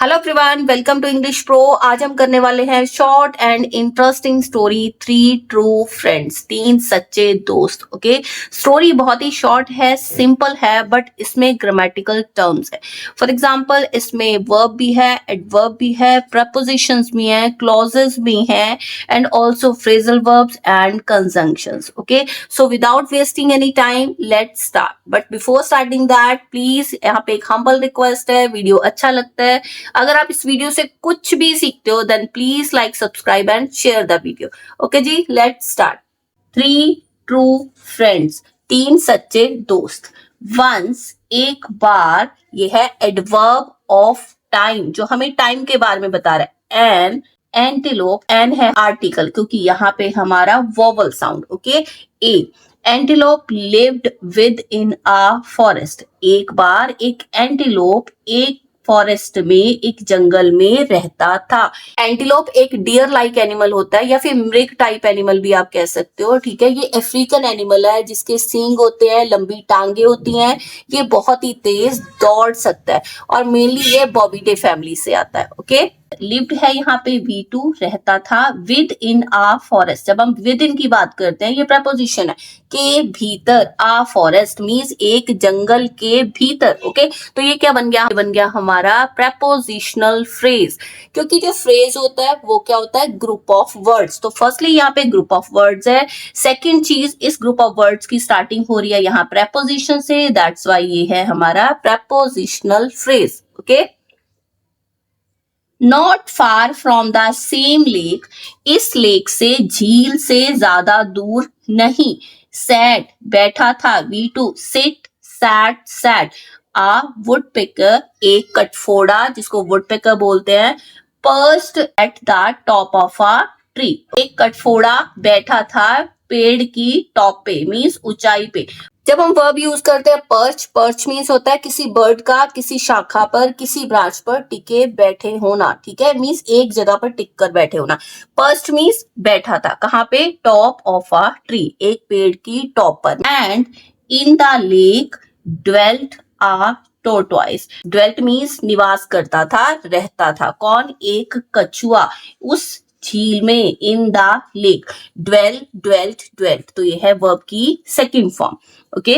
Hello everyone, welcome to English Pro. आज हम करने वाले हैं short and interesting story three true friends, तीन सच्चे दोस्त। ओके, स्टोरी बहुत ही शॉर्ट है, सिंपल है, बट इसमें ग्रामेटिकल टर्म्स है। फॉर एग्जांपल इसमें वर्ब भी है, एडवर्ब भी है, प्रपोजिशंस भी हैं, क्लॉजेस भी हैं and also phrasal verbs and conjunctions. Okay, so without wasting any time let's start. But before starting that please यहाँ पे एक हम्बल रिक्वेस्ट है, वीडियो अच्छा लगता है, अगर आप इस वीडियो से कुछ भी सीखते हो then please like, subscribe and share the video. Okay जी, let's start. Three true friends, तीन सच्चे दोस्त। वंस, एक बार, ये है एडवर्ब ऑफ टाइम जो हमें टाइम के बारे में बता रहा है। एन, एंटीलोप, एन है आर्टिकल क्योंकि यहाँ पे हमारा vowel sound. Okay, A, antelope lived with in a forest. एक बार एक एंटीलोप एक फॉरेस्ट में, एक जंगल में रहता था। एंटीलोप एक डियर लाइक एनिमल होता है या फिर मृग टाइप एनिमल भी आप कह सकते हो। ठीक है, ये अफ्रीकन एनिमल है जिसके सींग होते हैं, लंबी टांगे होती हैं, ये बहुत ही तेज दौड़ सकता है और मेनली ये बॉबीडे फैमिली से आता है। ओके, लिव्ड है यहाँ पे V2, रहता था विद इन आ फॉरेस्ट। जब हम विद इन की बात करते हैं ये प्रपोजिशन है, के भीतर, आ फॉरेस्ट मीन्स एक जंगल के भीतर। ओके, तो ये क्या बन गया? बन गया हमारा प्रपोजिशनल फ्रेज, क्योंकि जो फ्रेज होता है वो क्या होता है? Group of words. तो फर्स्टली यहाँ पे ग्रुप ऑफ वर्ड्स है। सेकेंड चीज, इस ग्रुप ऑफ वर्ड्स की स्टार्टिंग हो रही है यहाँ प्रपोजिशन से, दैट्स वाई ये है हमारा prepositional phrase. Okay, not far from the same lake, इस लेक से, झील से ज्यादा दूर नहीं। सैट, बैठा था, V2, सिट, सैट, सैट। आ वुडपेकर, एक कटफोड़ा जिसको वुडपेकर बोलते हैं, pursued at the top of a tree, एक कटफोड़ा बैठा था पेड़ की टॉप पे मीन्स ऊंचाई पे। जब हम वर्ब यूज करते हैं पर्च, पर्च मीन्स होता है किसी बर्ड का किसी शाखा पर, किसी ब्रांच पर टिके बैठे होना। ठीक है, मीन्स एक जगह पर टिक कर बैठे होना। पर्च मीन्स बैठा था, कहाँ पे? टॉप ऑफ अ ट्री, एक पेड़ की टॉप पर। And in the lake dwelt a tortoise, dwelt means निवास करता था, रहता था। कौन? एक कछुआ उस झील में, in the lake. Dwell, dwelt, dwelt, तो ये है वर्ब की second form. Okay,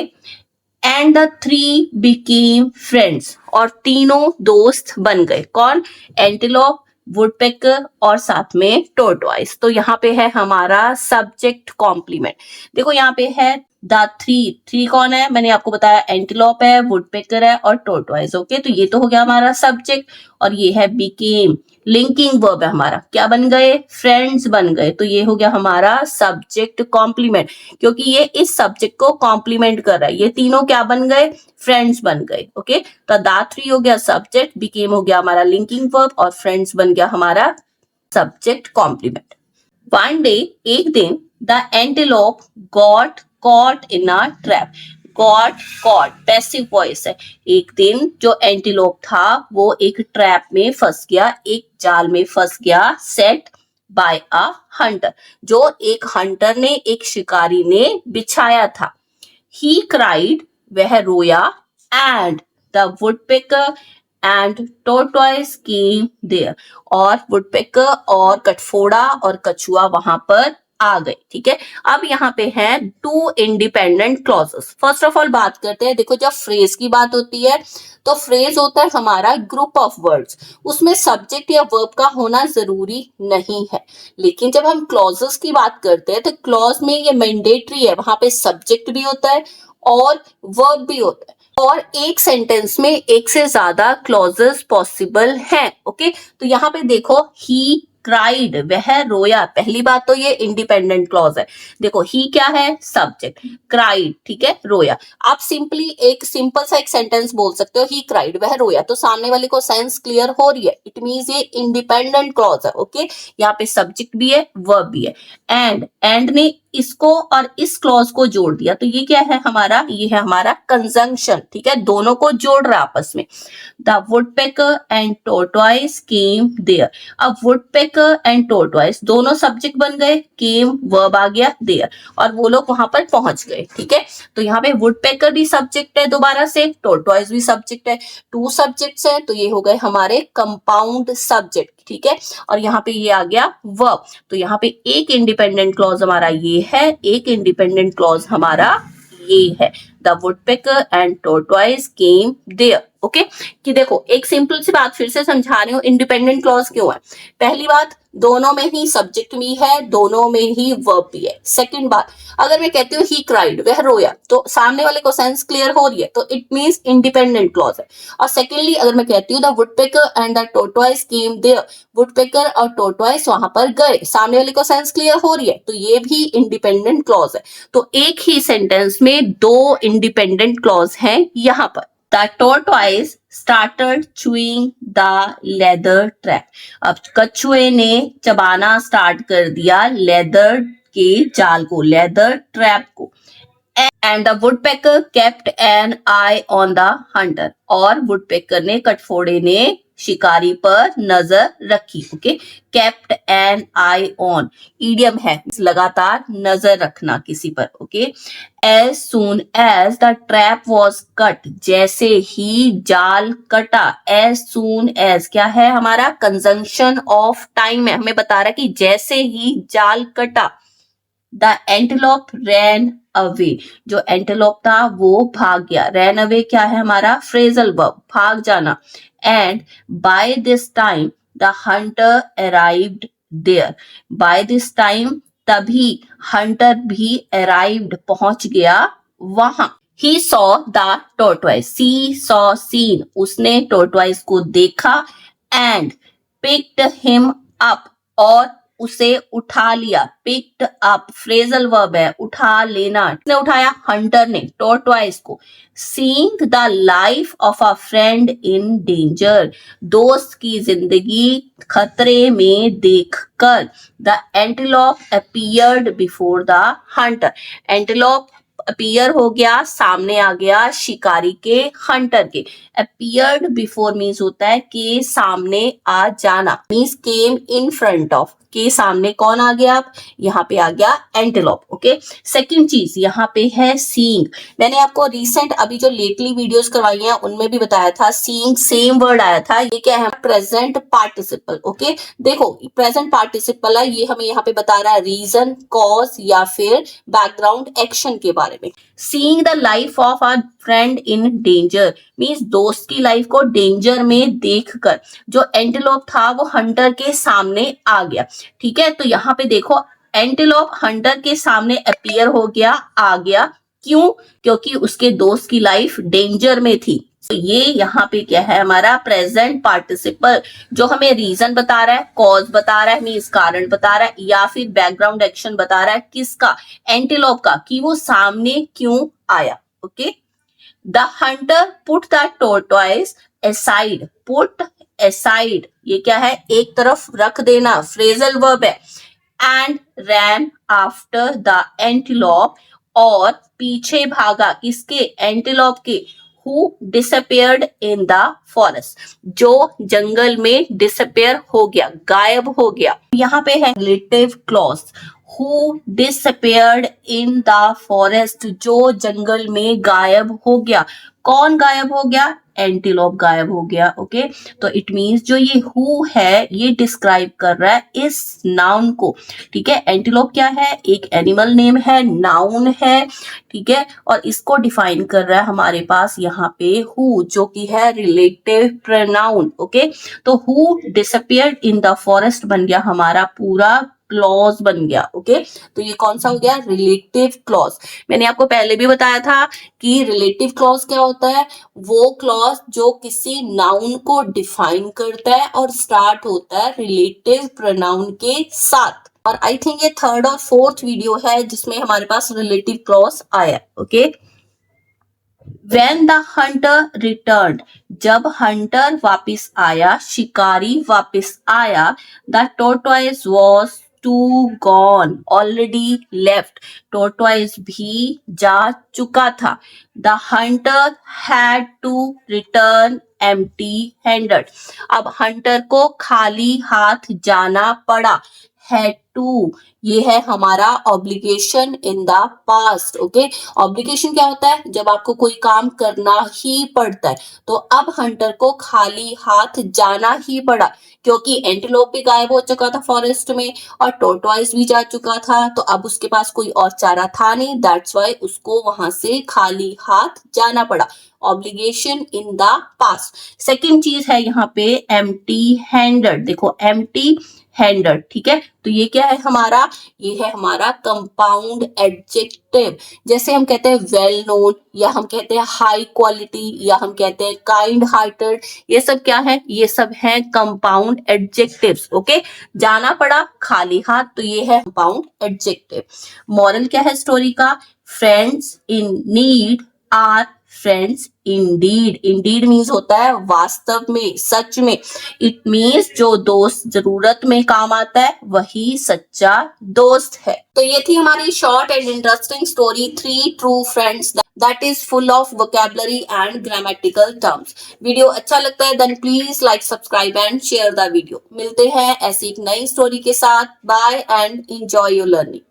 and the three became friends, और तीनों दोस्त बन गए। कौन? एंटीलोप, वुडपेकर और साथ में टोरटॉइस। तो यहाँ पे है हमारा सब्जेक्ट कॉम्प्लीमेंट। देखो यहाँ पे है द थ्री, थ्री कौन है? मैंने आपको बताया एंटीलोप है, वुडपेकर है और टोरटॉइस। ओके, तो ये तो हो गया हमारा सब्जेक्ट, और ये है बिकेम, लिंकिंग वर्ब है हमारा। क्या बन गए? फ्रेंड्स बन गए। तो ये हो गया हमारा सब्जेक्ट कॉम्प्लीमेंट, क्योंकि ये इस सब्जेक्ट को कॉम्प्लीमेंट कर रहा है। ये तीनों क्या बन गए? फ्रेंड्स बन गए। ओके, तो द थ्री हो गया सब्जेक्ट, बिकेम हो गया हमारा लिंकिंग वर्ब और फ्रेंड्स बन गया हमारा सब्जेक्ट कॉम्प्लीमेंट। वन डे, एक दिन, the antelope got caught in a trap. Got, caught passive voice है। एक दिन जो एंटीलोप था वो एक ट्रैप में फंस गया, एक जाल में फंस गया, सेट बाय अ हंटर, जो एक हंटर ने, एक शिकारी ने बिछाया था। ही क्राइड, वह रोया, and the woodpecker and tortoise came there, और वुडपेकर और कटफोड़ा और कछुआ वहां पर आ गए। ठीक है, अब यहाँ पे है two independent clauses. First of all बात करते हैं, देखो जब फ्रेज की बात होती है तो फ्रेज होता है हमारा ग्रुप ऑफ वर्ड्स, उसमें सब्जेक्ट या वर्ब का होना जरूरी नहीं है। लेकिन जब हम क्लॉजेस की बात करते हैं तो क्लॉज में ये मैंडेटरी है, वहां पे सब्जेक्ट भी होता है और वर्ब भी होता है, और एक सेंटेंस में एक से ज्यादा क्लॉजेस पॉसिबल हैं। ओके, तो यहाँ पे देखो ही क्राइड, वह रोया, पहली बात तो ये इंडिपेंडेंट क्लॉज है। देखो ही क्या है? सब्जेक्ट, क्राइड, ठीक है, रोया। आप सिंपली एक सिंपल सा एक सेंटेंस बोल सकते हो, ही क्राइड, वह रोया, तो सामने वाले को सेंस क्लियर हो रही है, इट मींस ये इंडिपेंडेंट क्लॉज है। ओके, यहाँ पे सब्जेक्ट भी है, वर्ब भी है। एंड ने इसको और इस क्लॉज को जोड़ दिया, तो ये क्या है हमारा? ये है हमारा कंजंक्शन। ठीक है, दोनों को जोड़ रहा है आपस में। The woodpecker and tortoise came there, अब वुडपेकर वुडपेकर एंड टोरटॉइस दोनों सब्जेक्ट बन गए, केम वर्ब आ गया देयर, और वो लोग वहां पर पहुंच गए। ठीक है, तो यहाँ पे वुडपेकर भी सब्जेक्ट है दोबारा से, टोरटॉइस भी सब्जेक्ट है, टू सब्जेक्ट्स है, तो ये हो गए हमारे कंपाउंड सब्जेक्ट। ठीक है, और यहाँ पे ये आ गया वर्ब, तो यहाँ पे एक इंडिपेंडेंट क्लॉज हमारा ये है, एक इंडिपेंडेंट क्लॉज हमारा ये है, the woodpecker and tortoise came there. Okay, कि देखो एक सिंपल सी बात फिर से समझा रही हूँ, इंडिपेंडेंट क्लॉज क्यों है। पहली बात, दोनों में ही सब्जेक्ट भी है, दोनों में ही वर्ब भी है। सेकंड बात, अगर मैं कहती हूँ ही क्राइड, वह रोया, तो सामने वाले को सेंस क्लियर हो रही है, तो इट मींस इंडिपेंडेंट क्लॉज है। और सेकेंडली अगर मैं कहती हूँ the woodpecker and the tortoise came there, woodpecker और टोरटॉइस वहां पर गए, सामने वाले को सेंस क्लियर हो रही है, तो ये भी इंडिपेंडेंट क्लॉज है। तो एक ही सेंटेंस में दो इंडिपेंडेंट क्लॉज हैं यहाँ पर। The tortoise started chewing the leather trap. अब कछुए ने चबाना स्टार्ट कर दिया लेदर के जाल को, लेदर ट्रैप को। And the woodpecker kept an eye on the hunter. और वुडपेकर ने, कटफोड़े ने शिकारी पर नजर रखी। Okay, kept an eye on idiom है, लगातार नजर रखना किसी पर। Okay, as soon as the trap was cut, जैसे ही जाल कटा, एज सून एज क्या है हमारा, कंजंक्शन ऑफ टाइम है, हमें बता रहा है कि जैसे ही जाल कटा। द एंटेलोप रैन अवे, जो एंटेलोप था वो भाग गया। रैन अवे क्या है हमारा, फ्रेजल वर्ब, भाग जाना। And by this time the hunter arrived there, by this time तभी हंटर भी अराइव्ड, पहुंच गया वहां। He saw the tortoise, see saw seen, उसने टोरटॉइस को देखा। एंड पिक्ड हिम अप, और उसे उठा लिया। पिक्ड अप फ्रेजल वर्ब है, उठा लेना, किसने उठाया, हंटर ने टोरटॉइस को। Seeing the life of a friend in danger, दोस्त की जिंदगी खतरे में देखकर। The antelope appeared before the Hunter, antelope appear हो गया, सामने आ गया शिकारी के, हंटर के। अपीयर्ड बिफोर मीन्स होता है कि सामने आ जाना, means came in front of, के सामने कौन आ गया, अब यहाँ पे आ गया एंटेलोप। ओके, सेकंड चीज यहाँ पे है सीइंग। मैंने आपको रिसेंट अभी जो लेटली वीडियोस करवाई हैं उनमें भी बताया था, सीइंग सेम वर्ड आया था, ये क्या है, प्रेजेंट पार्टिसिपल। ओके, देखो प्रेजेंट पार्टिसिपल है, ये हमें यहाँ पे बता रहा है रीजन, कॉज या फिर बैकग्राउंड एक्शन के बारे में। Seeing the life of a friend in danger means दोस्त की लाइफ को डेंजर में देखकर जो एंटेलोप था वो हंटर के सामने आ गया। ठीक है, तो यहाँ पे देखो एंटेलोप हंटर के सामने अपीयर हो गया, आ गया, क्यों, क्योंकि उसके दोस्त की लाइफ डेंजर में थी। तो ये यहाँ पे क्या है हमारा प्रेजेंट पार्टिसिपल, जो हमें रीजन बता रहा है, कॉज बता रहा है, मीन्स कारण बता रहा है, या फिर बैकग्राउंड एक्शन बता रहा है, किसका, एंटेलोप का, कि वो सामने क्यों आया। Okay, the hunter put the tortoise aside, put aside ये क्या है, एक तरफ रख देना, फ्रेजल वर्ब है। And ran after the antelope, और पीछे भागा किसके, एंटीलोप के। Who disappeared in the forest, जो जंगल में डिसअपियर हो गया, गायब हो गया। यहाँ पे है relative clause, who disappeared in the forest, जो जंगल में गायब हो गया। कौन गायब हो गया, एंटीलोप गायब हो गया। ओके, तो इट मींस जो ये हु है ये डिस्क्राइब कर रहा है इस नाउन को। ठीक है, एंटीलोप क्या है, एक एनिमल नेम है, नाउन है। ठीक है, और इसको डिफाइन कर रहा है हमारे पास यहाँ पे हु, जो कि है रिलेटिव प्रोनाउन। ओके, तो who disappeared in the forest बन गया हमारा पूरा क्लॉज बन गया। ओके, तो ये कौन सा हो गया, रिलेटिव क्लॉज। मैंने आपको पहले भी बताया था कि रिलेटिव क्लॉज क्या होता है, वो क्लॉज जो किसी नाउन को डिफाइन करता है और स्टार्ट होता है रिलेटिव प्रोनाउन के साथ। और आई थिंक ये थर्ड और फोर्थ वीडियो है जिसमें हमारे पास रिलेटिव क्लॉज आया। Okay, When the hunter returned, जब हंटर वापिस आया, शिकारी वापिस आया, the tortoise was too gone, already left, tortoise भी जा चुका था। The hunter had to return empty handed. अब हंटर को खाली हाथ जाना पड़ा, had to, ये है हमारा obligation in the past. Okay, obligation क्या होता है? जब आपको कोई काम करना ही पड़ता है. तो अब हंटर को खाली हाथ जाना ही पड़ा क्योंकि एंटीलोप भी गायब हो चुका था फॉरेस्ट में और टोर्टोइस भी जा चुका था, तो अब उसके पास कोई और चारा था नहीं. दैट्स वाई उसको वहां से खाली हाथ जाना पड़ा. Obligation in the past. Second चीज है यहाँ पे एम्प्टी हैंडेड. देखो एम्प्टी हैंडेड, ठीक है, तो ये क्या है हमारा? ये है हमारा कंपाउंड एडजेक्टिव. जैसे हम कहते हैं वेल नोन, या हम कहते हैं हाई क्वालिटी, या हम कहते हैं काइंड हार्टेड, ये सब क्या है? ये सब है कंपाउंड एडजेक्टिव्स. ओके, जाना पड़ा खाली हाथ, तो ये है कंपाउंड एडजेक्टिव. मॉरल क्या है स्टोरी का? Friends in need are friends indeed. Indeed means होता है वास्तव में, सच में. इट मीन्स जो दोस्त जरूरत में काम आता है वही सच्चा दोस्त है. तो ये थी हमारी short and interesting story, 3 true friends, that is full of vocabulary and grammatical terms. Video अच्छा लगता है then please like, subscribe and share the video. मिलते हैं ऐसी एक नई स्टोरी के साथ. Bye and enjoy your learning.